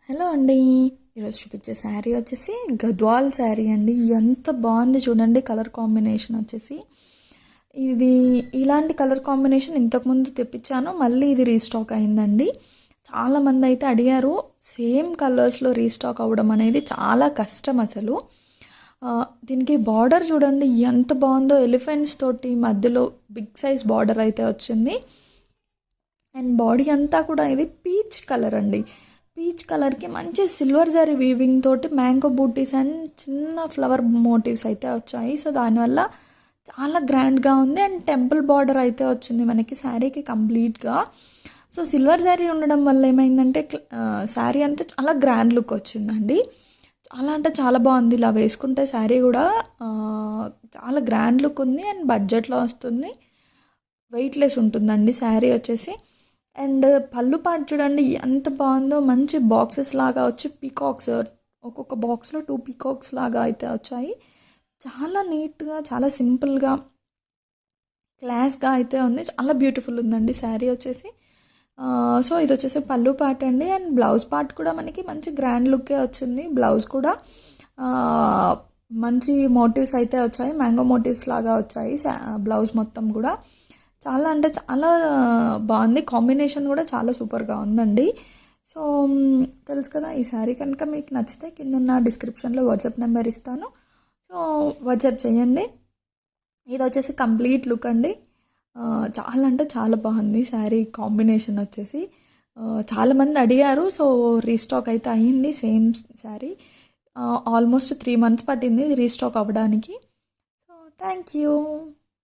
Hello అండి. ఈరోజు చూపించే శారీ వచ్చేసి గద్వాల్ శారీ అండి. ఎంత బాగుంది చూడండి. కలర్ కాంబినేషన్ వచ్చేసి ఇది ఇలాంటి కలర్ కాంబినేషన్ ఇంతకుముందు తెప్పించాను, మళ్ళీ ఇది రీస్టాక్ అయిందండి. చాలామంది అయితే అడిగారు. సేమ్ కలర్స్లో రీస్టాక్ అవ్వడం అనేది చాలా కష్టం అసలు. దీనికి బార్డర్ చూడండి ఎంత బాగుందో. ఎలిఫెంట్స్ తోటి మధ్యలో బిగ్ సైజ్ బార్డర్ అయితే వచ్చింది. అండ్ బాడీ అంతా కూడా ఇది పీచ్ కలర్ అండి. పీచ్ కలర్కి మంచి సిల్వర్ జరీ వీవింగ్ తోటి మ్యాంగో బూటీస్ అండ్ చిన్న ఫ్లవర్ మోటివ్స్ అయితే వచ్చాయి. సో దానివల్ల చాలా గ్రాండ్గా ఉంది. అండ్ టెంపుల్ బార్డర్ అయితే వచ్చింది మనకి శారీకి కంప్లీట్గా. సో సిల్వర్ శారీ ఉండడం వల్ల ఏమైందంటే శారీ అంతా చాలా గ్రాండ్ లుక్ వచ్చిందండి. చాలా అంటే చాలా బాగుంది. ఇలా వేసుకుంటే శారీ కూడా చాలా గ్రాండ్ లుక్ ఉంది. అండ్ బడ్జెట్లో వస్తుంది. వెయిట్లెస్ ఉంటుందండి శారీ వచ్చేసి. అండ్ పళ్ళు పాటు చూడండి ఎంత బాగుందో. మంచి బాక్సెస్ లాగా వచ్చి పీకాక్స్, ఒక్కొక్క బాక్స్లో 2 పీకాక్స్ లాగా అయితే వచ్చాయి. చాలా నీట్గా, చాలా సింపుల్గా, క్లాస్గా అయితే ఉంది. చాలా బ్యూటిఫుల్ ఉందండి శారీ వచ్చేసి. సో ఇది వచ్చేసి పళ్ళు పార్ట్ అండి. అండ్ బ్లౌజ్ పార్ట్ కూడా మనకి మంచి గ్రాండ్ లుక్కే వచ్చింది. బ్లౌజ్ కూడా మంచి మోటివ్స్ అయితే వచ్చాయి. మ్యాంగో మోటివ్స్ లాగా వచ్చాయి బ్లౌజ్ మొత్తం కూడా. చాలా అంటే చాలా బాగుంది. కాంబినేషన్ కూడా చాలా సూపర్గా ఉందండి. సో తెలుసు కదా, ఈ శారీ కనుక మీకు నచ్చితే కింద ఉన్న డిస్క్రిప్షన్లో వాట్సాప్ నెంబర్ ఇస్తాను. సో వాట్సాప్ చేయండి. ఇది వచ్చేసి కంప్లీట్ లుక్ అండి. చాలా అంటే చాలా బాగుంది శారీ కాంబినేషన్ వచ్చేసి. చాలామంది అడిగారు. సో రీస్టాక్ అయితే అయ్యింది సేమ్ శారీ. ఆల్మోస్ట్ 3 months పట్టింది రీస్టాక్ అవ్వడానికి. So thank you.